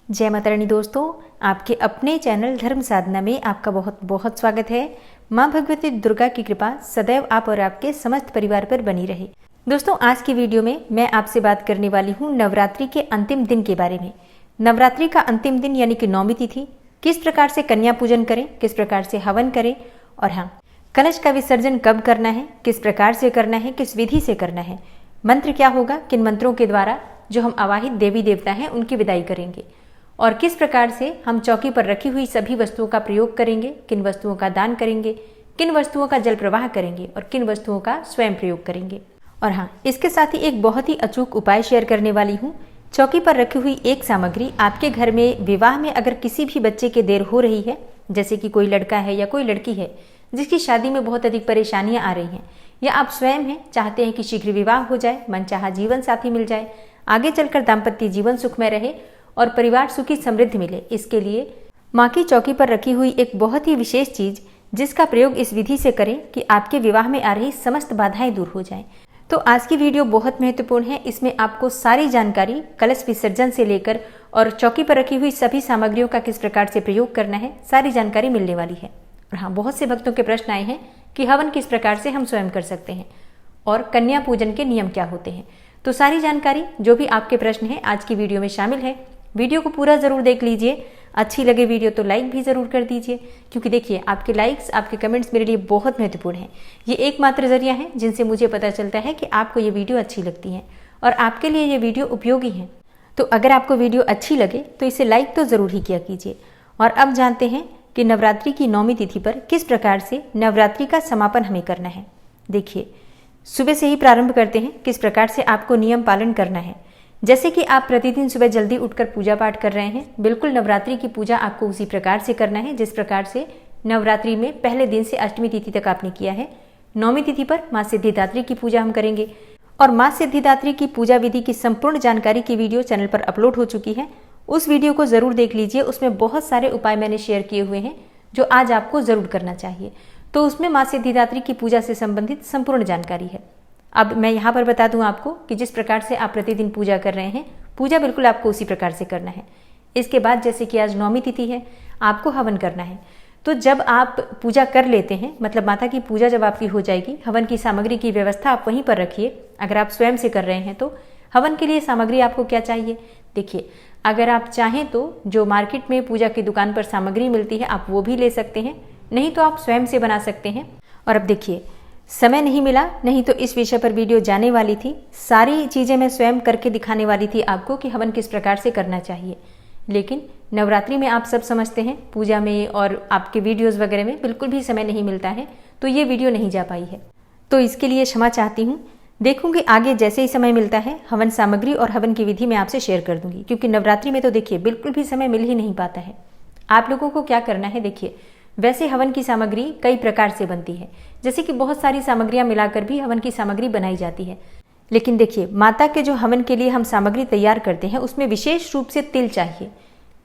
जय माता रानी दोस्तों, आपके अपने चैनल धर्म साधना में आपका बहुत बहुत स्वागत है। माँ भगवती दुर्गा की कृपा सदैव आप और आपके समस्त परिवार पर बनी रहे। दोस्तों, आज की वीडियो में मैं आपसे बात करने वाली हूँ नवरात्रि के अंतिम दिन के बारे में। नवरात्रि का अंतिम दिन यानी कि नौमी तिथि, किस प्रकार से कन्या पूजन करें, किस प्रकार से हवन करें और हाँ, कलश का विसर्जन कब करना है, किस प्रकार से करना है, किस विधि से करना है, मंत्र क्या होगा, किन मंत्रों के द्वारा जो हम आवाहित देवी देवता हैं उनकी विदाई करेंगे और किस प्रकार से हम चौकी पर रखी हुई सभी वस्तुओं का प्रयोग करेंगे, किन वस्तुओं का दान करेंगे, किन वस्तुओं का जल प्रवाह करेंगे और किन वस्तुओं का स्वयं प्रयोग करेंगे। और हाँ, इसके साथ ही एक बहुत ही अचूक उपाय शेयर करने वाली हूँ। चौकी पर रखी हुई एक सामग्री आपके घर में विवाह में अगर किसी भी बच्चे के देर हो रही है, जैसे कि कोई लड़का है या कोई लड़की है जिसकी शादी में बहुत अधिक परेशानियां आ रही हैं, या आप स्वयं हैं चाहते हैं कि शीघ्र विवाह हो जाए, मनचाहा जीवन साथी मिल जाए, आगे चलकर दाम्पत्य जीवन सुखमय रहे और परिवार सुखी समृद्ध मिले, इसके लिए माँ की चौकी पर रखी हुई एक बहुत ही विशेष चीज जिसका प्रयोग इस विधि से करें कि आपके विवाह में आ रही समस्त बाधाएं दूर हो जाएं। तो आज की वीडियो बहुत महत्वपूर्ण है। इसमें आपको सारी जानकारी कलश विसर्जन से लेकर और चौकी पर रखी हुई सभी सामग्रियों का किस प्रकार से प्रयोग करना है, सारी जानकारी मिलने वाली है। और हाँ, बहुत से भक्तों के प्रश्न आए हैं कि हवन किस प्रकार से हम स्वयं कर सकते हैं और कन्या पूजन के नियम क्या होते हैं। तो सारी जानकारी जो भी आपके प्रश्न है आज की वीडियो में शामिल है। वीडियो को पूरा जरूर देख लीजिए। अच्छी लगे वीडियो तो लाइक भी जरूर कर दीजिए, क्योंकि देखिए आपके लाइक्स, आपके कमेंट्स मेरे लिए बहुत महत्वपूर्ण है। ये एकमात्र जरिया है जिनसे मुझे पता चलता है कि आपको ये वीडियो अच्छी लगती है और आपके लिए ये वीडियो उपयोगी है। तो अगर आपको वीडियो अच्छी लगे तो इसे लाइक तो जरूर ही किया कीजिए। और अब जानते हैं कि नवरात्रि की नौमी तिथि पर किस प्रकार से नवरात्रि का समापन हमें करना है। देखिए, सुबह से ही प्रारंभ करते हैं किस प्रकार से आपको नियम पालन करना है। जैसे कि आप प्रतिदिन सुबह जल्दी उठकर पूजा पाठ कर रहे हैं, बिल्कुल नवरात्रि की पूजा आपको उसी प्रकार से करना है जिस प्रकार से नवरात्रि में पहले दिन से अष्टमी तिथि तक आपने किया है। नौमी तिथि पर माँ सिद्धिदात्री की पूजा हम करेंगे और माँ सिद्धिदात्री की पूजा विधि की संपूर्ण जानकारी की वीडियो चैनल पर अपलोड हो चुकी है। उस वीडियो को जरूर देख लीजिए। उसमें बहुत सारे उपाय मैंने शेयर किए हुए हैं जो आज आपको जरूर करना चाहिए। तो उसमें माँ सिद्धिदात्री की पूजा से संबंधित संपूर्ण जानकारी है। अब मैं यहाँ पर बता दूं आपको कि जिस प्रकार से आप प्रतिदिन पूजा कर रहे हैं, पूजा बिल्कुल आपको उसी प्रकार से करना है। इसके बाद जैसे कि आज नौमी तिथि है, आपको हवन करना है। तो जब आप पूजा कर लेते हैं, मतलब माता की पूजा जब आपकी हो जाएगी, हवन की सामग्री की व्यवस्था आप वहीं पर रखिए। अगर आप स्वयं से कर रहे हैं तो हवन के लिए सामग्री आपको क्या चाहिए, देखिए, अगर आप चाहें तो जो मार्केट में पूजा की दुकान पर सामग्री मिलती है आप वो भी ले सकते हैं, नहीं तो आप स्वयं से बना सकते हैं। और अब देखिए, समय नहीं मिला, नहीं तो इस विषय पर वीडियो जाने वाली थी। सारी चीजें मैं स्वयं करके दिखाने वाली थी आपको कि हवन किस प्रकार से करना चाहिए, लेकिन नवरात्रि में आप सब समझते हैं पूजा में और आपके वीडियोस वगैरह में बिल्कुल भी समय नहीं मिलता है, तो ये वीडियो नहीं जा पाई है। तो इसके लिए क्षमा चाहती हूँ। देखूंगी आगे जैसे ही समय मिलता है हवन सामग्री और हवन की विधि मैं आपसे शेयर कर दूंगी, क्योंकि नवरात्रि में तो देखिए बिल्कुल भी समय मिल ही नहीं पाता है। आप लोगों को क्या करना है, देखिए, वैसे हवन की सामग्री कई प्रकार से बनती है, जैसे कि बहुत सारी सामग्रियां मिलाकर भी हवन की सामग्री बनाई जाती है। लेकिन देखिए, माता के जो हवन के लिए हम सामग्री तैयार करते हैं उसमें विशेष रूप से तिल चाहिए।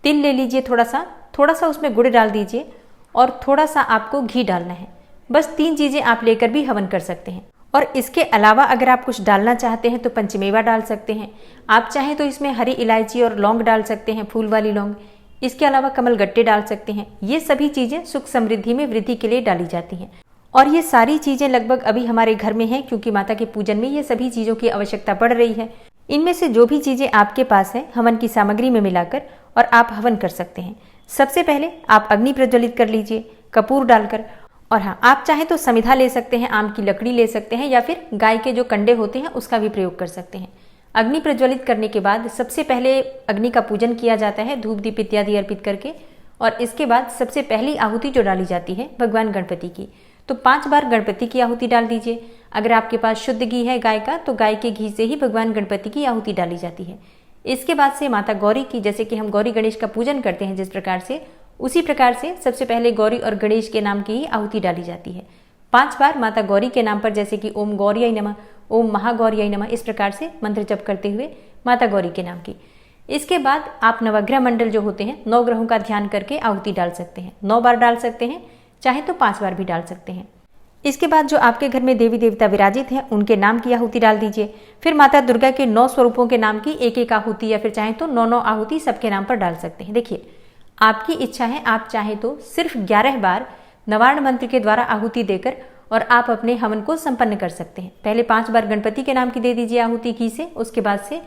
तिल ले लीजिए, थोड़ा सा उसमें गुड़ डाल दीजिए और थोड़ा सा आपको घी डालना है। बस 3 चीजें आप लेकर भी हवन कर सकते हैं। और इसके अलावा अगर आप कुछ डालना चाहते हैं तो पंचमेवा डाल सकते हैं। आप चाहें तो इसमें हरी इलायची और लौंग डाल सकते हैं, फूल वाली लौंग। इसके अलावा कमल गट्टे डाल सकते हैं। ये सभी चीजें सुख समृद्धि में वृद्धि के लिए डाली जाती हैं और ये सारी चीजें लगभग अभी हमारे घर में हैं, क्योंकि माता के पूजन में ये सभी चीजों की आवश्यकता पड़ रही है। इनमें से जो भी चीजें आपके पास है हवन की सामग्री में मिलाकर और आप हवन कर सकते हैं। सबसे पहले आप अग्नि प्रज्वलित कर लीजिए कपूर डालकर। और हाँ, आप चाहें तो समिधा ले सकते हैं, आम की लकड़ी ले सकते हैं, या फिर गाय के जो कंडे होते हैं उसका भी प्रयोग कर सकते हैं। अग्नि प्रज्वलित करने के बाद सबसे पहले अग्नि का पूजन किया जाता है धूप दीप इत्यादि अर्पित करके, और इसके बाद सबसे पहली आहुति जो डाली जाती है भगवान गणपति की। तो 5 बार गणपति की आहुति डाल दीजिए। अगर आपके पास शुद्ध घी है गाय का, तो गाय के घी से ही भगवान गणपति की आहुति डाली जाती है। इसके बाद से माता गौरी की, जैसे कि हम गौरी गणेश का पूजन करते हैं जिस प्रकार से, उसी प्रकार से सबसे पहले गौरी और गणेश के नाम की ही आहुति डाली जाती है। 5 बार माता गौरी के नाम पर, जैसे कि ओम गौरियाय नमः, ओम महागौरियाय नमः, इस प्रकार से मंत्र जप करते हुए माता गौरी के नाम की। इसके बाद आप नवग्रह मंडल जो होते हैं 9 ग्रहों का ध्यान करके आहुति डाल सकते हैं। 9 बार डाल सकते हैं, चाहे तो 5 बार भी डाल सकते हैं। इसके बाद जो आपके घर में देवी देवता विराजित हैं उनके नाम की आहुति डाल दीजिए। फिर माता दुर्गा के 9 स्वरूपों के नाम की एक एक आहुति या फिर चाहे तो 9 आहुति सबके नाम पर डाल सकते हैं। देखिए आपकी इच्छा है, आप चाहे तो सिर्फ 11 बार नवार्ण मंत्र के द्वारा आहुति देकर और आप अपने हवन को संपन्न कर सकते हैं। पहले 5 बार गणपति के नाम की दे दीजिए आहुति घी से, उसके बाद से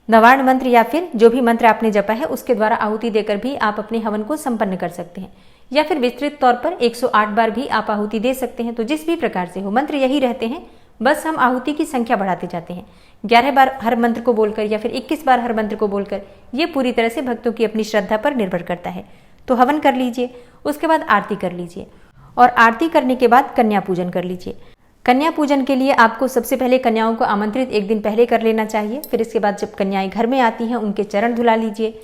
नवार्ण मंत्र या फिर जो भी मंत्र आपने जपा है उसके द्वारा आहुति देकर भी आप अपने हवन को संपन्न कर सकते हैं, या फिर विस्तृत तौर पर 108 बार भी आप आहुति दे सकते हैं। तो जिस भी प्रकार से हो, मंत्र यही रहते हैं, बस हम आहुति की संख्या बढ़ाते जाते हैं। 11 बार हर मंत्र को बोलकर या फिर 21 बार हर मंत्र को बोलकर, ये पूरी तरह से भक्तों की अपनी श्रद्धा पर निर्भर करता है। तो हवन कर लीजिए, उसके बाद आरती कर लीजिए और आरती करने के बाद कन्या पूजन कर लीजिए। कन्या पूजन के लिए आपको सबसे पहले कन्याओं को आमंत्रित एक दिन पहले कर लेना चाहिए। फिर इसके बाद जब कन्याएं घर में आती हैं उनके चरण धुला लीजिए।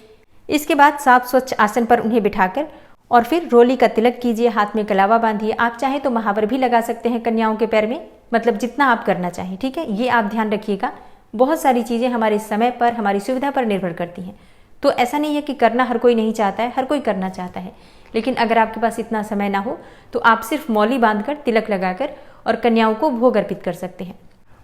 इसके बाद साफ स्वच्छ आसन पर उन्हें बिठाकर और फिर रोली का तिलक कीजिए, हाथ में कलावा बांधिए। आप चाहें तो महावर भी लगा सकते हैं कन्याओं के पैर में, मतलब जितना आप करना चाहें, ठीक है। ये आप ध्यान रखिएगा, बहुत सारी चीज़ें हमारे समय पर, हमारी सुविधा पर निर्भर करती हैं। तो ऐसा नहीं है कि करना हर कोई नहीं चाहता है, हर कोई करना चाहता है, लेकिन अगर आपके पास इतना समय ना हो तो आप सिर्फ मौली बांधकर तिलक लगाकर और कन्याओं को भोग अर्पित कर सकते हैं।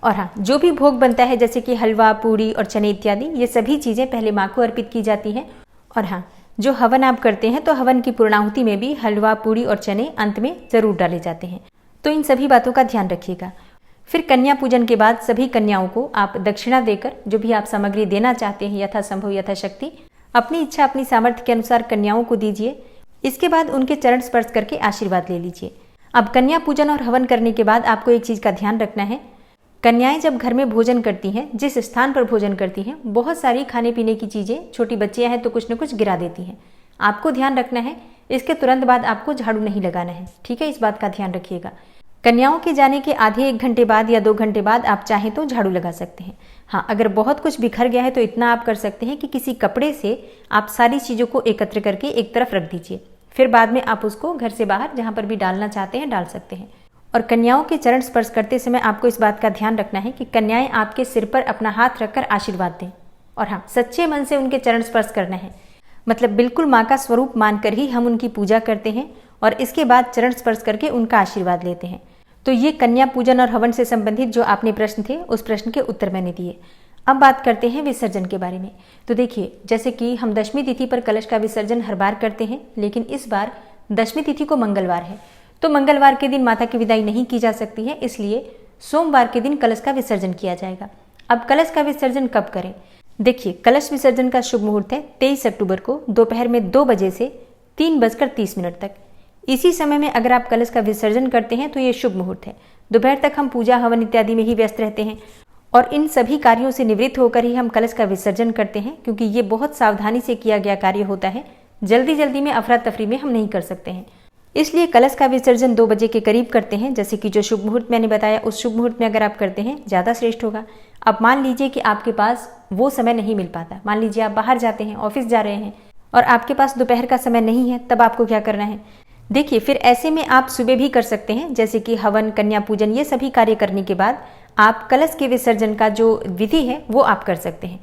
और हाँ, जो भी भोग बनता है जैसे कि हलवा, पूड़ी और चने इत्यादि, ये सभी चीज़ें पहले माँ को अर्पित की जाती हैं। और हाँ, जो हवन आप करते हैं तो हवन की पूर्णाहुति में भी हलवा, पूड़ी और चने अंत में जरूर डाले जाते हैं। तो इन सभी बातों का ध्यान रखिएगा। फिर कन्या पूजन के बाद सभी कन्याओं को आप दक्षिणा देकर जो भी आप सामग्री देना चाहते हैं यथासंभव यथाशक्ति अपनी इच्छा अपनी सामर्थ्य के अनुसार कन्याओं को दीजिए। इसके बाद उनके चरण स्पर्श करके आशीर्वाद ले लीजिए। अब कन्या पूजन और हवन करने के बाद आपको एक चीज़ का ध्यान रखना है, कन्याएं जब घर में भोजन करती हैं, जिस स्थान पर भोजन करती हैं, बहुत सारी खाने पीने की चीज़ें, छोटी बच्चियां हैं तो कुछ न कुछ गिरा देती हैं। आपको ध्यान रखना है, इसके तुरंत बाद आपको झाड़ू नहीं लगाना है, ठीक है। इस बात का ध्यान रखिएगा। कन्याओं के जाने के आधे 1 घंटे बाद या 2 घंटे बाद आप चाहें तो झाड़ू लगा सकते हैं। हाँ, अगर बहुत कुछ बिखर गया है तो इतना आप कर सकते हैं कि किसी कपड़े से आप सारी चीज़ों को एकत्र करके एक तरफ रख दीजिए। फिर बाद में आप उसको घर से बाहर जहाँ पर भी डालना चाहते हैं डाल सकते हैं। और कन्याओं के चरण स्पर्श करते समय आपको इस बात का ध्यान रखना है कि कन्याएं आपके सिर पर अपना हाथ रखकर आशीर्वाद दें। और हाँ, सच्चे मन से उनके चरण स्पर्श करना है, मतलब बिल्कुल माँ का स्वरूप मानकर ही हम उनकी पूजा करते हैं और इसके बाद चरण स्पर्श करके उनका आशीर्वाद लेते हैं। तो ये कन्या पूजन और हवन से संबंधित जो आपने प्रश्न थे उस प्रश्न के उत्तर मैंने दिए। अब बात करते हैं विसर्जन के बारे में। तो देखिए, जैसे कि हम दशमी तिथि पर कलश का विसर्जन हर बार करते हैं, लेकिन इस बार दशमी तिथि को मंगलवार है, तो मंगलवार के दिन माता की विदाई नहीं की जा सकती है, इसलिए सोमवार के दिन कलश का विसर्जन किया जाएगा। अब कलश का विसर्जन कब करें? देखिए, कलश विसर्जन का शुभ मुहूर्त है 23 अक्टूबर को दोपहर में 2 बजे से 3:30 तक। इसी समय में अगर आप कलश का विसर्जन करते हैं तो ये शुभ मुहूर्त है। दोपहर तक हम पूजा हवन इत्यादि में ही व्यस्त रहते हैं और इन सभी कार्यों से निवृत्त होकर ही हम कलश का विसर्जन करते हैं, क्योंकि ये बहुत सावधानी से किया गया कार्य होता है। जल्दी जल्दी में अफरा तफरी में हम नहीं कर सकते हैं, इसलिए कलश का विसर्जन 2 बजे के करीब करते हैं। जैसे कि जो शुभ मुहूर्त मैंने बताया उस शुभ मुहूर्त में अगर आप करते हैं ज़्यादा श्रेष्ठ होगा। अब मान लीजिए कि आपके पास वो समय नहीं मिल पाता, मान लीजिए आप बाहर जाते हैं, ऑफिस जा रहे हैं और आपके पास दोपहर का समय नहीं है, तब आपको क्या करना है? देखिए, फिर ऐसे में आप सुबह भी कर सकते हैं, जैसे कि हवन, कन्या पूजन, ये सभी कार्य करने के बाद आप कलश के विसर्जन का जो विधि है वो आप कर सकते हैं।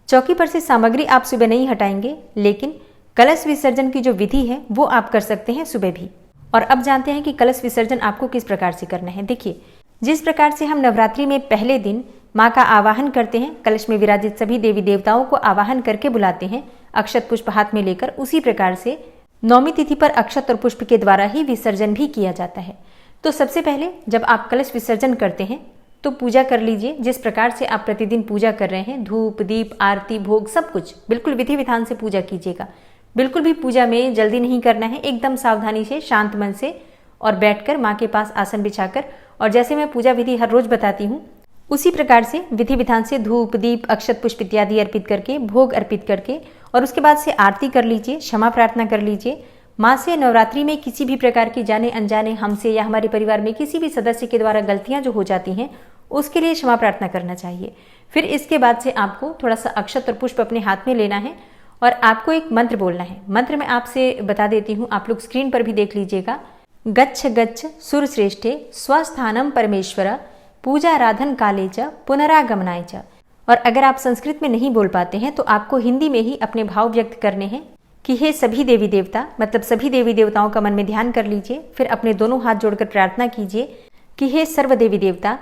चौकी पर से सामग्री आप सुबह नहीं हटाएंगे, लेकिन कलश विसर्जन की जो विधि है वो आप कर सकते हैं सुबह भी। और अब जानते हैं कि कलश विसर्जन आपको किस प्रकार से करना है। देखिए, जिस प्रकार से हम नवरात्रि में पहले दिन माँ का आवाहन करते हैं, कलश में विराजित सभी देवी देवताओं को आवाहन करके बुलाते हैं अक्षत पुष्प हाथ में लेकर, उसी प्रकार से नौमी तिथि पर अक्षत और पुष्प के द्वारा ही विसर्जन भी किया जाता है। तो सबसे पहले जब आप कलश विसर्जन करते हैं तो पूजा कर लीजिए, जिस प्रकार से आप प्रतिदिन पूजा कर रहे हैं, धूप, दीप, आरती, भोग, सब कुछ बिल्कुल विधि विधान से पूजा कीजिएगा। बिल्कुल भी पूजा में जल्दी नहीं करना है, एकदम सावधानी से, शांत मन से और बैठकर माँ के पास आसन बिछाकर, और जैसे मैं पूजा विधि हर रोज बताती हूँ उसी प्रकार से विधि विधान से धूप, दीप, अक्षत पुष्प इत्यादि अर्पित करके, भोग अर्पित करके और उसके बाद से आरती कर लीजिए, क्षमा प्रार्थना कर लीजिए। माँ से नवरात्रि में किसी भी प्रकार की जाने अनजाने हमसे या हमारे परिवार में किसी भी सदस्य के द्वारा गलतियाँ जो हो जाती हैं उसके लिए क्षमा प्रार्थना करना चाहिए। फिर इसके बाद से आपको थोड़ा सा अक्षत और पुष्प अपने हाथ में लेना है और आपको एक मंत्र बोलना है। मंत्र मैं आपसे बता देती हूँ, आप लोग स्क्रीन पर भी देख लीजिएगा। गच्छ गच्छ सुरश्रेष्ठे स्वस्थानम परमेश्वर पूजाराधन काले च पुनरागमनाय च। और अगर आप संस्कृत में नहीं बोल पाते हैं तो आपको हिंदी में ही अपने भाव व्यक्त करने हैं कि हे सभी देवी देवता, मतलब सभी देवी देवताओं का मन में ध्यान कर लीजिए। फिर अपने दोनों हाथ जोड़कर प्रार्थना कीजिए, कि हे सर्व देवी देवता,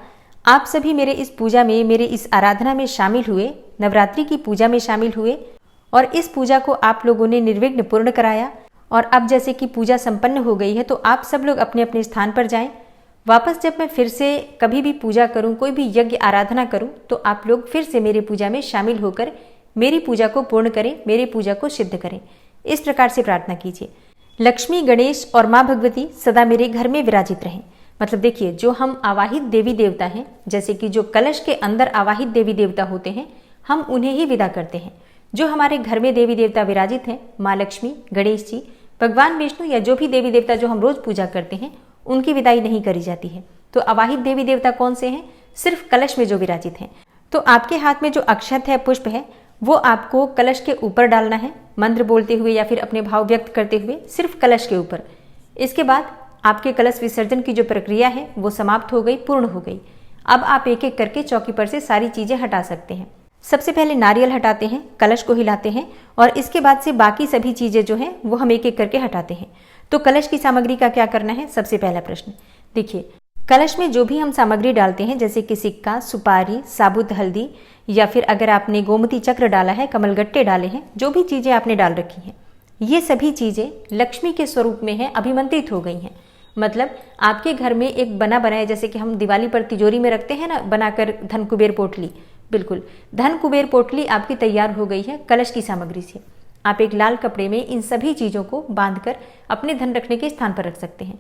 आप सभी मेरे इस पूजा में, मेरे इस आराधना में शामिल हुए, नवरात्रि की पूजा में शामिल हुए और इस पूजा को आप लोगों ने निर्विघ्न पूर्ण कराया। और अब जैसे कि पूजा संपन्न हो गई है तो आप सब लोग अपने अपने स्थान पर जाएं। वापस जब मैं फिर से कभी भी पूजा करूं, कोई भी यज्ञ आराधना करूं, तो आप लोग फिर से मेरे पूजा में शामिल होकर मेरी पूजा को पूर्ण करें, मेरी पूजा को सिद्ध करें। इस प्रकार से प्रार्थना कीजिए। लक्ष्मी, गणेश और माँ भगवती सदा मेरे घर में विराजित रहें। मतलब देखिए, जो हम आवाहित देवी देवता हैं, जैसे कि जो कलश के अंदर आवाहित देवी देवता होते हैं, हम उन्हें ही विदा करते हैं। जो हमारे घर में देवी देवता विराजित हैं, माँ लक्ष्मी, गणेश जी, भगवान विष्णु या जो भी देवी देवता जो हम रोज पूजा करते हैं, उनकी विदाई नहीं करी जाती है। तो अवाहित देवी देवता कौन से हैं? सिर्फ कलश में जो विराजित हैं। तो आपके हाथ में जो अक्षत है, पुष्प है, वो आपको कलश के ऊपर डालना है, मंत्र बोलते हुए या फिर अपने भाव व्यक्त करते हुए सिर्फ कलश के ऊपर। इसके बाद आपके कलश विसर्जन की जो प्रक्रिया है वो समाप्त हो गई, पूर्ण हो गई। अब आप एक एक करके चौकी पर से सारी चीजें हटा सकते हैं। सबसे पहले नारियल हटाते हैं, कलश को हिलाते हैं और इसके बाद से बाकी सभी चीजें जो हैं वो हम एक एक करके हटाते हैं। तो कलश की सामग्री का क्या करना है? सबसे पहला प्रश्न देखिए, कलश में जो भी हम सामग्री डालते हैं, जैसे कि सिक्का, सुपारी, साबुत हल्दी या फिर अगर आपने गोमती चक्र डाला है, कमलगट्टे डाले हैं, जो भी चीजें आपने डाल रखी हैं, ये सभी चीजें लक्ष्मी के स्वरूप में हैं, अभिमंत्रित हो गई हैं। मतलब आपके घर में एक बना बनाया, जैसे कि हम दिवाली पर तिजोरी में रखते हैं ना बनाकर धन कुबेर पोटली, बिल्कुल धन कुबेर पोटली आपकी तैयार हो गई है कलश की सामग्री से। आप एक लाल कपड़े में इन सभी चीजों को बांधकर अपने धन रखने के स्थान पर रख सकते हैं।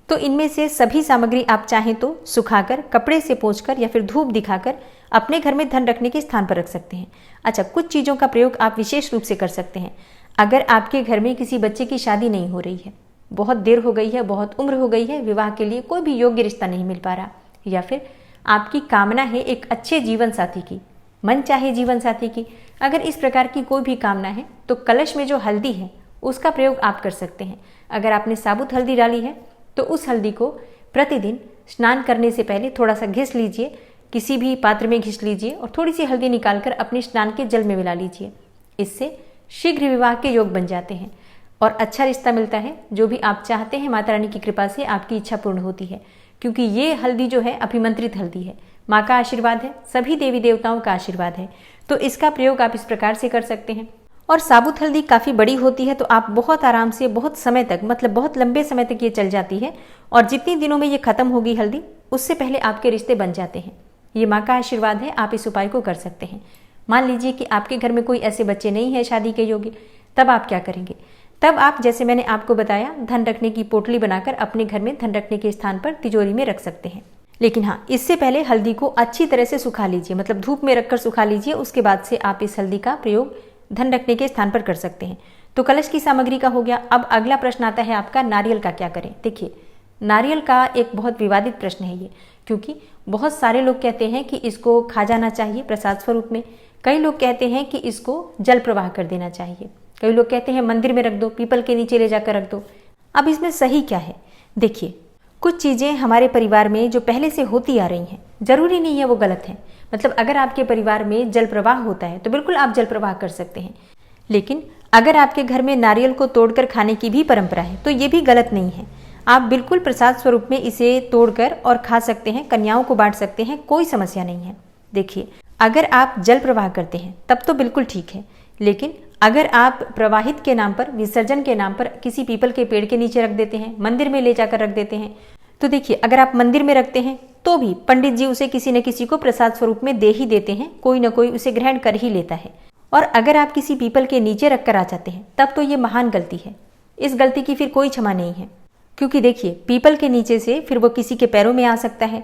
तो इनमें से सभी सामग्री आप चाहें तो सुखाकर, कपड़े से पोंछकर या फिर धूप दिखाकर अपने घर में धन रखने के स्थान पर रख सकते हैं। अच्छा, कुछ चीजों का प्रयोग आप विशेष रूप से कर सकते हैं। अगर आपके घर में किसी बच्चे की शादी नहीं हो रही है, बहुत देर हो गई है, बहुत उम्र हो गई है, विवाह के लिए कोई भी योग्य रिश्ता नहीं मिल पा रहा, या फिर आपकी कामना है एक अच्छे जीवन साथी की, मन चाहे जीवन साथी की, अगर इस प्रकार की कोई भी कामना है तो कलश में जो हल्दी है उसका प्रयोग आप कर सकते हैं। अगर आपने साबुत हल्दी डाली है तो उस हल्दी को प्रतिदिन स्नान करने से पहले थोड़ा सा घिस लीजिए, किसी भी पात्र में घिस लीजिए और थोड़ी सी हल्दी निकालकर अपने स्नान के जल में मिला लीजिए। इससे शीघ्र विवाह के योग बन जाते हैं और अच्छा रिश्ता मिलता है। जो भी आप चाहते हैं, माता रानी की कृपा से आपकी इच्छा पूर्ण होती है, क्योंकि ये हल्दी जो है अभिमंत्रित हल्दी है, माँ का आशीर्वाद है, सभी देवी देवताओं का आशीर्वाद है। तो इसका प्रयोग आप इस प्रकार से कर सकते हैं। और साबुत हल्दी काफ़ी बड़ी होती है तो आप बहुत आराम से, बहुत समय तक, मतलब बहुत लंबे समय तक ये चल जाती है और जितनी दिनों में ये खत्म होगी हल्दी, उससे पहले आपके रिश्ते बन जाते हैं। ये माँ का आशीर्वाद है, आप इस उपाय को कर सकते हैं। मान लीजिए कि आपके घर में कोई ऐसे बच्चे नहीं है शादी के योग्य, तब आप क्या करेंगे? तब आप, जैसे मैंने आपको बताया, धन रखने की पोटली बनाकर अपने घर में धन रखने के स्थान पर तिजोरी में रख सकते हैं। लेकिन हाँ, इससे पहले हल्दी को अच्छी तरह से सुखा लीजिए, मतलब धूप में रखकर सुखा लीजिए। उसके बाद से आप इस हल्दी का प्रयोग धन रखने के स्थान पर कर सकते हैं। तो कलश की सामग्री का हो गया। अब अगला प्रश्न आता है आपका, नारियल का क्या करें? देखिए, नारियल का एक बहुत विवादित प्रश्न है ये, क्योंकि बहुत सारे लोग कहते हैं कि इसको खा जाना चाहिए प्रसाद स्वरूप में, कई लोग कहते हैं कि इसको जल प्रवाह कर देना चाहिए, कई लोग कहते हैं मंदिर में रख दो, पीपल के नीचे ले जाकर रख दो। अब इसमें सही क्या है? देखिए, कुछ चीज़ें हमारे परिवार में जो पहले से होती आ रही हैं, जरूरी नहीं है वो गलत है। मतलब अगर आपके परिवार में जल प्रवाह होता है तो बिल्कुल आप जल प्रवाह कर सकते हैं। लेकिन अगर आपके घर में नारियल को तोड़कर खाने की भी परंपरा है तो ये भी गलत नहीं है। आप बिल्कुल प्रसाद स्वरूप में इसे तोड़कर और खा सकते हैं, कन्याओं को बांट सकते हैं, कोई समस्या नहीं है। देखिए, अगर आप जल प्रवाह करते हैं तब तो बिल्कुल ठीक है, लेकिन अगर आप प्रवाहित के नाम पर, विसर्जन के नाम पर किसी पीपल के पेड़ के नीचे रख देते हैं, मंदिर में ले जाकर रख देते हैं, तो देखिए, अगर आप मंदिर में रखते हैं तो भी पंडित जी उसे किसी न किसी को प्रसाद स्वरूप में दे ही देते हैं, कोई न कोई उसे ग्रहण कर ही लेता है। और अगर आप किसी पीपल के नीचे रखकर आ जाते हैं तब तो ये महान गलती है। इस गलती की फिर कोई क्षमा नहीं है, क्योंकि देखिए, पीपल के नीचे से फिर वो किसी के पैरों में आ सकता है,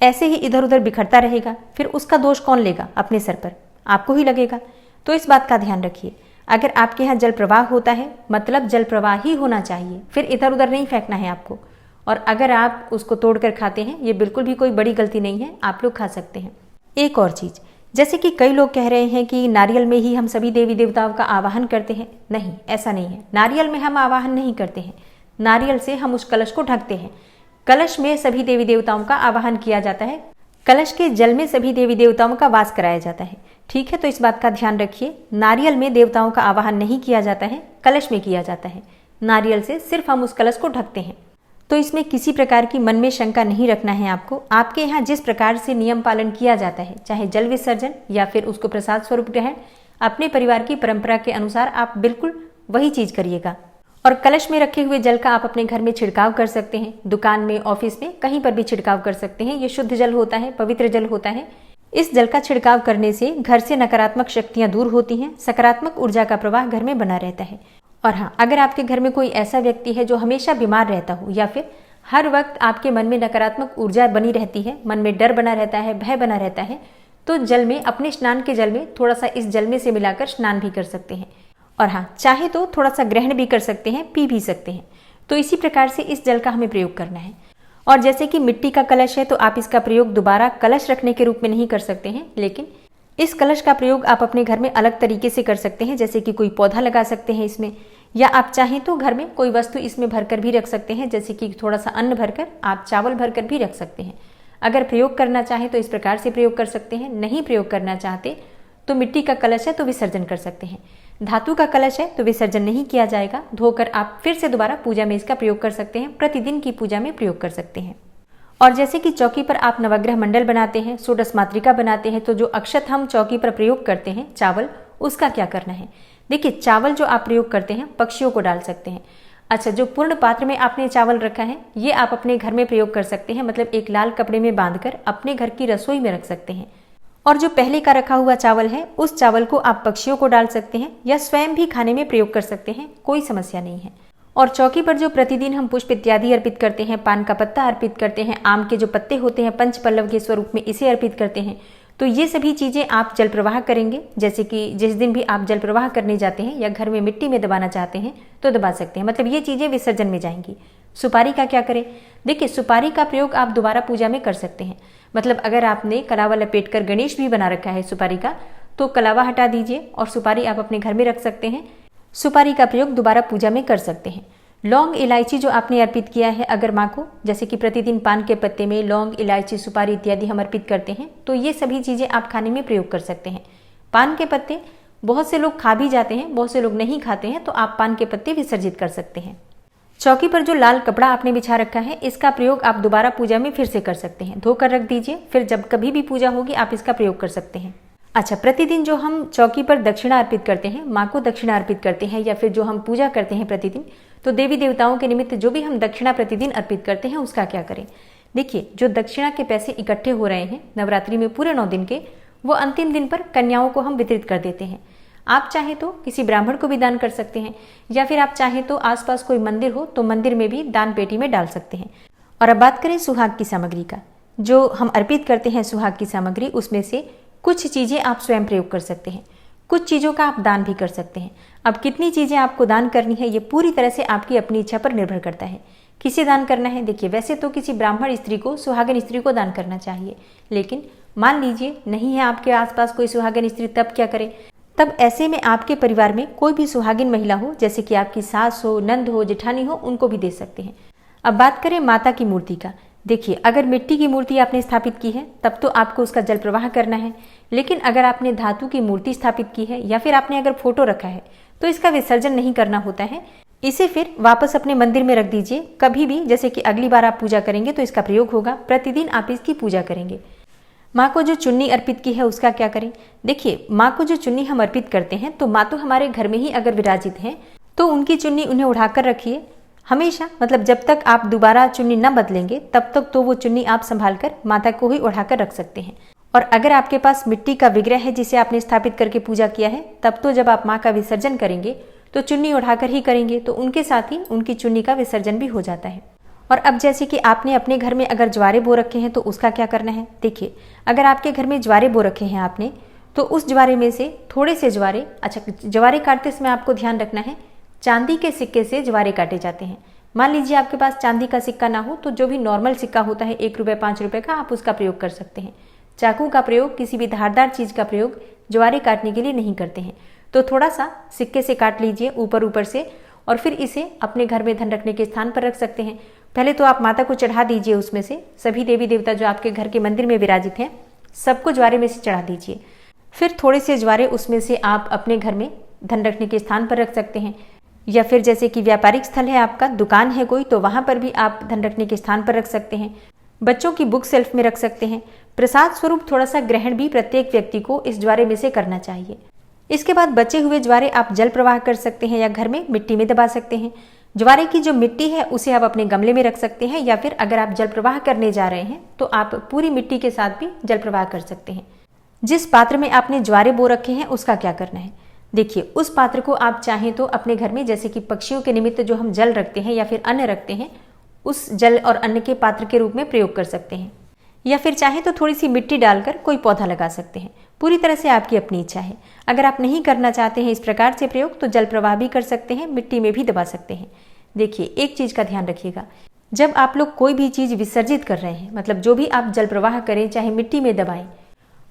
ऐसे ही इधर उधर बिखरता रहेगा, फिर उसका दोष कौन लेगा? अपने सर पर आपको ही लगेगा। तो इस बात का ध्यान रखिए। अगर आपके यहाँ जल प्रवाह होता है मतलब जल प्रवाह ही होना चाहिए, फिर इधर उधर नहीं फेंकना है आपको। और अगर आप उसको तोड़कर खाते हैं, ये बिल्कुल भी कोई बड़ी गलती नहीं है, आप लोग खा सकते हैं। एक और चीज़, जैसे कि कई लोग कह रहे हैं कि नारियल में ही हम सभी देवी देवताओं का आवाहन करते हैं। नहीं, ऐसा नहीं है। नारियल में हम आवाहन नहीं करते हैं, नारियल से हम उस कलश को ढकते हैं। कलश में सभी देवी देवताओं का आवाहन किया जाता है, कलश के जल में सभी देवी देवताओं का वास कराया जाता है। ठीक है, तो इस बात का ध्यान रखिए। नारियल में देवताओं का आवाहन नहीं किया जाता है, कलश में किया जाता है। नारियल से सिर्फ हम उस कलश को ढकते हैं। तो इसमें किसी प्रकार की मन में शंका नहीं रखना है आपको। आपके यहाँ जिस प्रकार से नियम पालन किया जाता है, चाहे जल विसर्जन या फिर उसको प्रसाद स्वरूप ग्रहण, अपने परिवार की परंपरा के अनुसार आप बिल्कुल वही चीज करिएगा। और कलश में रखे हुए जल का आप अपने घर में छिड़काव कर सकते हैं, दुकान में, ऑफिस में, कहीं पर भी छिड़काव कर सकते हैं। ये शुद्ध जल होता है, पवित्र जल होता है। इस जल का छिड़काव करने से घर से नकारात्मक शक्तियां दूर होती हैं, सकारात्मक ऊर्जा का प्रवाह घर में बना रहता है। और हाँ, अगर आपके घर में कोई ऐसा व्यक्ति है जो हमेशा बीमार रहता हो या फिर हर वक्त आपके मन में नकारात्मक ऊर्जा बनी रहती है, मन में डर बना रहता है, भय बना रहता है, तो जल में, अपने स्नान के जल में थोड़ा सा इस जल में से मिलाकर स्नान भी कर सकते हैं। और हाँ, चाहे तो थोड़ा सा ग्रहण भी कर सकते हैं, पी भी सकते हैं। तो इसी प्रकार से इस जल का हमें प्रयोग करना है। और जैसे कि मिट्टी का कलश है तो आप इसका प्रयोग दोबारा कलश रखने के रूप में नहीं कर सकते हैं, लेकिन इस कलश का प्रयोग आप अपने घर में अलग तरीके से कर सकते हैं। जैसे कि कोई पौधा लगा सकते हैं इसमें, या आप चाहें तो घर में कोई वस्तु इसमें भरकर भी रख सकते हैं। जैसे कि थोड़ा सा अन्न भरकर आप चावल भरकर भी रख सकते हैं। अगर प्रयोग करना चाहें तो इस प्रकार से प्रयोग कर सकते हैं। नहीं प्रयोग करना चाहते तो मिट्टी का कलश है तो विसर्जन कर सकते हैं। धातु का कलश है तो विसर्जन नहीं किया जाएगा, धोकर आप फिर से दोबारा पूजा में इसका प्रयोग कर सकते हैं, प्रतिदिन की पूजा में प्रयोग कर सकते हैं। और जैसे कि चौकी पर आप नवग्रह मंडल बनाते हैं, षोडश मातृका बनाते हैं, तो जो अक्षत हम चौकी पर प्रयोग करते हैं, चावल, उसका क्या करना है? देखिए, चावल जो आप प्रयोग करते हैं पक्षियों को डाल सकते हैं। अच्छा, जो पूर्ण पात्र में आपने चावल रखा है ये आप अपने घर में प्रयोग कर सकते हैं, मतलब एक लाल कपड़े में बांधकर अपने घर की रसोई में रख सकते हैं। और जो पहले का रखा हुआ चावल है उस चावल को आप पक्षियों को डाल सकते हैं या स्वयं भी खाने में प्रयोग कर सकते हैं, कोई समस्या नहीं है। और चौकी पर जो प्रतिदिन हम पुष्प इत्यादि अर्पित करते हैं, पान का पत्ता अर्पित करते हैं, आम के जो पत्ते होते हैं पंच पल्लव के स्वरूप में इसे अर्पित करते हैं, तो ये सभी चीजें आप जल प्रवाह करेंगे। जैसे कि जिस दिन भी आप जल प्रवाह करने जाते हैं या घर में मिट्टी में दबाना चाहते हैं तो दबा सकते हैं, मतलब ये चीजें विसर्जन में जाएंगी। सुपारी का क्या करें? देखिए, सुपारी का प्रयोग आप दोबारा पूजा में कर सकते हैं। मतलब अगर आपने कलावा लपेट कर गणेश भी बना रखा है सुपारी का, तो कलावा हटा दीजिए और सुपारी आप अपने घर में रख सकते हैं। सुपारी का प्रयोग दोबारा पूजा में कर सकते हैं। लौंग, इलायची जो आपने अर्पित किया है अगर माँ को, जैसे कि प्रतिदिन पान के पत्ते में लौंग, इलायची, सुपारी इत्यादि हम अर्पित करते हैं, तो ये सभी चीजें आप खाने में प्रयोग कर सकते हैं। पान के पत्ते बहुत से लोग खा भी जाते हैं, बहुत से लोग नहीं खाते हैं, तो आप पान के पत्ते विसर्जित कर सकते हैं। चौकी पर जो लाल कपड़ा आपने बिछा रखा है इसका प्रयोग आप दोबारा पूजा में फिर से कर सकते हैं। धोकर रख दीजिए, फिर जब कभी भी पूजा होगी आप इसका प्रयोग कर सकते हैं। अच्छा, प्रतिदिन जो हम चौकी पर दक्षिणा अर्पित करते हैं, माँ को दक्षिणा अर्पित करते हैं, या फिर जो हम पूजा करते हैं प्रतिदिन, तो देवी देवताओं के निमित्त जो भी हम दक्षिणा प्रतिदिन अर्पित करते हैं उसका क्या करें? देखिए, जो दक्षिणा के पैसे इकट्ठे हो रहे हैं नवरात्रि में पूरे 9 दिन के, वो अंतिम दिन पर कन्याओं को हम वितरित कर देते हैं। आप चाहे तो किसी ब्राह्मण को भी दान कर सकते हैं, या फिर आप चाहे तो आसपास कोई मंदिर हो तो मंदिर में भी दान पेटी में डाल सकते हैं। और अब बात करें सुहाग की सामग्री का। जो हम अर्पित करते हैं सुहाग की सामग्री, उसमें से कुछ चीजें आप स्वयं प्रयोग कर सकते हैं, कुछ चीजों का आप दान भी कर सकते हैं। अब कितनी चीजें आपको दान करनी है ये पूरी तरह से आपकी अपनी इच्छा पर निर्भर करता है। किसे दान करना है? देखिए, वैसे तो किसी ब्राह्मण स्त्री को, सुहागन स्त्री को दान करना चाहिए, लेकिन मान लीजिए नहीं है आपके आसपास कोई सुहागन स्त्री, तब क्या करें? तब ऐसे में आपके परिवार में कोई भी सुहागिन महिला हो, जैसे कि आपकी सास हो, नंद हो, जेठानी हो, उनको भी दे सकते हैं। अब बात करें माता की मूर्ति का। देखिए, अगर मिट्टी की मूर्ति आपने स्थापित की है तब तो आपको उसका जल प्रवाह करना है, लेकिन अगर आपने धातु की मूर्ति स्थापित की है या फिर आपने अगर फोटो रखा है तो इसका विसर्जन नहीं करना होता है। इसे फिर वापस अपने मंदिर में रख दीजिए। कभी भी, जैसे कि अगली बार आप पूजा करेंगे तो इसका प्रयोग होगा, प्रतिदिन आप इसकी पूजा करेंगे। माँ को जो चुन्नी अर्पित की है उसका क्या करें? देखिए, माँ को जो चुन्नी हम अर्पित करते हैं तो माँ तो हमारे घर में ही अगर विराजित हैं तो उनकी चुन्नी उन्हें उठाकर रखिए हमेशा, मतलब जब तक आप दोबारा चुन्नी न बदलेंगे तब तक तो वो चुन्नी आप संभाल कर माता को ही उठाकर रख सकते हैं। और अगर आपके पास मिट्टी का विग्रह है जिसे आपने स्थापित करके पूजा किया है, तब तो जब आप माँ का विसर्जन करेंगे तो चुन्नी उठाकर ही करेंगे, तो उनके साथ ही उनकी चुन्नी का विसर्जन भी हो जाता है। और अब जैसे कि आपने अपने घर में अगर ज्वारे बो रखे हैं तो उसका क्या करना है? देखिए, अगर आपके घर में ज्वारे बो रखे हैं आपने, तो उस ज्वारे में से थोड़े से ज्वारे, अच्छा, ज्वारे काटते समय आपको ध्यान रखना है चांदी के सिक्के से ज्वारे काटे जाते हैं। मान लीजिए आपके पास चांदी का सिक्का ना हो तो जो भी नॉर्मल सिक्का होता है 1 रुपये 5 रुपये का, आप उसका प्रयोग कर सकते हैं। चाकू का प्रयोग, किसी भी धारदार चीज का प्रयोग ज्वारे काटने के लिए नहीं करते हैं। तो थोड़ा सा सिक्के से काट लीजिए ऊपर ऊपर से, और फिर इसे अपने घर में धन रखने के स्थान पर रख सकते हैं। पहले तो आप माता को चढ़ा दीजिए, उसमें से सभी देवी देवता जो आपके घर के मंदिर में विराजित हैं सबको ज्वारे में से चढ़ा दीजिए। फिर थोड़े से ज्वारे उसमें से आप अपने घर में धन रखने के स्थान पर रख सकते हैं। या फिर जैसे कि व्यापारिक स्थल है आपका, दुकान है कोई, तो वहां पर भी आप धन रखने के स्थान पर रख सकते हैं। बच्चों की बुक शेल्फ में रख सकते हैं। प्रसाद स्वरूप थोड़ा सा ग्रहण भी प्रत्येक व्यक्ति को इस ज्वारे में से करना चाहिए। इसके बाद बचे हुए ज्वारे आप जल प्रवाह कर सकते हैं या घर में मिट्टी में दबा सकते हैं। ज्वारे की जो मिट्टी है उसे आप अपने गमले में रख सकते हैं, या फिर अगर आप जल प्रवाह करने जा रहे हैं तो आप पूरी मिट्टी के साथ भी जल प्रवाह कर सकते हैं। जिस पात्र में आपने ज्वारे बो रखे हैं उसका क्या करना है, देखिए उस पात्र को आप चाहें तो अपने घर में जैसे कि पक्षियों के निमित्त जो हम जल रखते हैं या फिर अन्न रखते हैं, उस जल और अन्न के पात्र के रूप में प्रयोग कर सकते हैं, या फिर चाहें तो थोड़ी सी मिट्टी डालकर कोई पौधा लगा सकते हैं। पूरी तरह से आपकी अपनी इच्छा है। अगर आप नहीं करना चाहते हैं इस प्रकार से प्रयोग तो जल प्रवाह भी कर सकते हैं, मिट्टी में भी दबा सकते हैं। देखिए एक चीज का ध्यान रखिएगा, जब आप लोग कोई भी चीज विसर्जित कर रहे हैं, मतलब जो भी आप जल प्रवाह करें चाहे मिट्टी में दबाएं,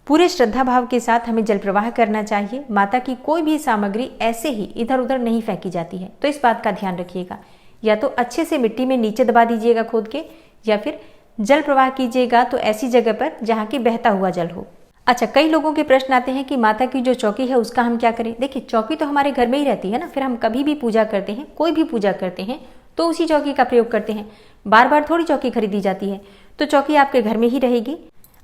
पूरे श्रद्धा भाव के साथ हमें जल प्रवाह करना चाहिए। माता की कोई भी सामग्री ऐसे ही इधर उधर नहीं फेंकी जाती है, तो इस बात का ध्यान रखिएगा। या तो अच्छे से मिट्टी में नीचे दबा दीजिएगा खोद के, या फिर जल प्रवाह कीजिएगा तो ऐसी जगह पर जहाँ की बहता हुआ जल हो। अच्छा, कई लोगों के प्रश्न आते हैं कि माता की जो चौकी है उसका हम क्या करें। देखिए चौकी तो हमारे घर में ही रहती है ना, फिर हम कभी भी पूजा करते हैं, कोई भी पूजा करते हैं तो उसी चौकी का प्रयोग करते हैं। बार बार थोड़ी चौकी खरीदी जाती है, तो चौकी आपके घर में ही रहेगी।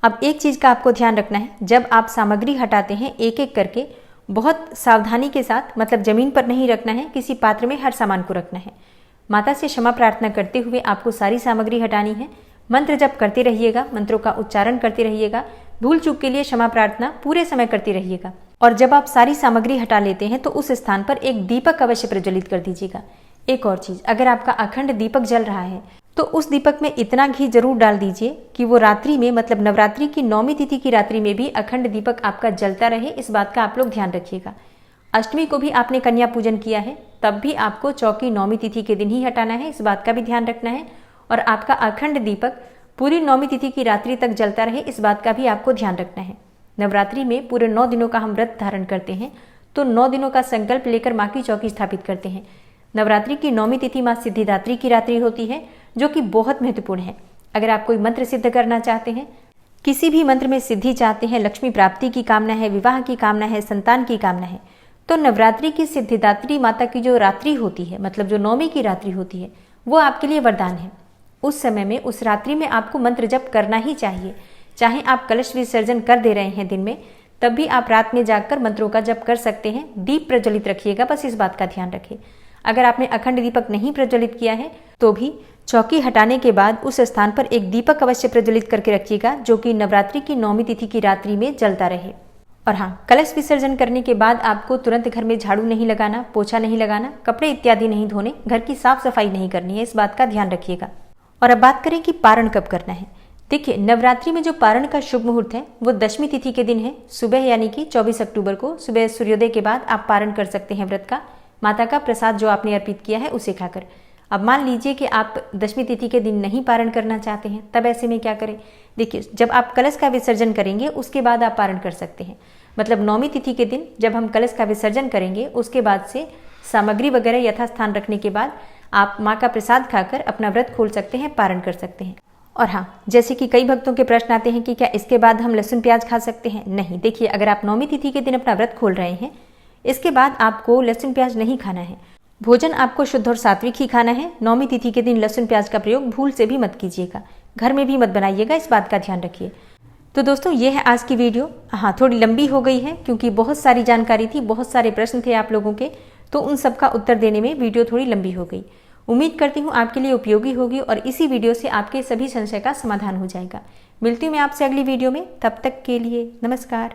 अब एक चीज का आपको ध्यान रखना है, जब आप सामग्री हटाते हैं एक एक करके बहुत सावधानी के साथ, मतलब जमीन पर नहीं रखना है, किसी पात्र में हर सामान को रखना है। माता से क्षमा प्रार्थना करते हुए आपको सारी सामग्री हटानी है। मंत्र जप करते रहिएगा, मंत्रों का उच्चारण करते रहिएगा, भूल चूक के लिए क्षमा प्रार्थना पूरे समय करते रहिएगा। और जब आप सारी सामग्री हटा लेते हैं तो उस स्थान पर एक दीपक अवश्य प्रज्वलित कर दीजिएगा। एक और चीज, अगर आपका अखंड दीपक जल रहा है तो उस दीपक में इतना घी जरूर डाल दीजिए कि वो रात्रि में, मतलब नवरात्रि की 9वीं तिथि की रात्रि में भी अखंड दीपक आपका जलता रहे। इस बात का आप लोग ध्यान रखिएगा। अष्टमी को भी आपने कन्या पूजन किया है, तब भी आपको चौकी 9वीं तिथि के दिन ही हटाना है, इस बात का भी ध्यान रखना है। और आपका अखंड दीपक पूरी 9वीं तिथि की रात्रि तक जलता रहे, इस बात का भी आपको ध्यान रखना है। नवरात्रि में पूरे 9 दिनों का हम व्रत धारण करते हैं, तो 9 दिनों का संकल्प लेकर माँ की चौकी स्थापित करते हैं। नवरात्रि की 9वीं तिथि माँ सिद्धिदात्री की रात्रि होती है, जो कि बहुत महत्वपूर्ण है। अगर आप कोई मंत्र सिद्ध करना चाहते हैं, किसी भी मंत्र में सिद्धि चाहते हैं, लक्ष्मी प्राप्ति की कामना है, विवाह की कामना है, संतान की कामना है, तो नवरात्रि की सिद्धिदात्री माता की जो रात्रि होती है, मतलब जो 9वीं की रात्रि होती है, वो आपके लिए वरदान है। उस समय में, उस रात्रि में आपको मंत्र जप करना ही चाहिए। चाहे आप कलश विसर्जन कर दे रहे हैं दिन में, तब भी आप रात में जागकर मंत्रों का जप कर सकते हैं। दीप प्रज्वलित रखिएगा, बस इस बात का ध्यान रखिए। अगर आपने अखंड दीपक नहीं प्रज्वलित किया है तो भी चौकी हटाने के बाद उस स्थान पर एक दीपक अवश्य प्रज्वलित करके रखिएगा, जो कि नवरात्रि की 9वीं तिथि की रात्रि में जलता रहे। और हाँ, कलश विसर्जन करने के बाद आपको तुरंत घर में झाड़ू नहीं लगाना, पोछा नहीं लगाना, कपड़े इत्यादि नहीं धोने, घर की साफ सफाई नहीं करनी है, इस बात का ध्यान रखिएगा। और अब बात करें कि पारण कब करना है। देखिए नवरात्रि में जो पारण का शुभ मुहूर्त है वो 10वीं तिथि के दिन है, सुबह यानी कि 24 अक्टूबर को सुबह सूर्योदय के बाद आप पारण कर सकते हैं व्रत का, माता का प्रसाद जो आपने अर्पित किया है उसे खाकर। अब मान लीजिए कि आप 10वीं तिथि के दिन नहीं पारण करना चाहते हैं, तब ऐसे में क्या करें। देखिए जब आप कलश का विसर्जन करेंगे उसके बाद आप पारण कर सकते हैं, मतलब 9वीं तिथि के दिन जब हम कलश का विसर्जन करेंगे उसके बाद से सामग्री वगैरह यथास्थान रखने के बाद आप माँ का प्रसाद खाकर अपना व्रत खोल सकते हैं, पारण कर सकते हैं। और हाँ, जैसे कि कई भक्तों के प्रश्न आते हैं कि क्या इसके बाद हम लहसुन प्याज खा सकते हैं। नहीं, देखिए अगर आप 9वीं तिथि के दिन अपना व्रत खोल रहे हैं, इसके बाद आपको लहसुन प्याज नहीं खाना है। भोजन आपको शुद्ध और सात्विक ही खाना है। 9वीं तिथि के दिन लहसुन प्याज का प्रयोग भूल से भी मत कीजिएगा, घर में भी मत बनाइएगा, इस बात का ध्यान रखिए। तो दोस्तों ये है आज की वीडियो। हाँ, थोड़ी लंबी हो गई है क्योंकि बहुत सारी जानकारी थी, बहुत सारे प्रश्न थे आप लोगों के, तो उन सबका उत्तर देने में वीडियो थोड़ी लंबी हो गई। उम्मीद करती हूँ आपके लिए उपयोगी होगी और इसी वीडियो से आपके सभी संशय का समाधान हो जाएगा। मिलती हूँ मैं आपसे अगली वीडियो में, तब तक के लिए नमस्कार।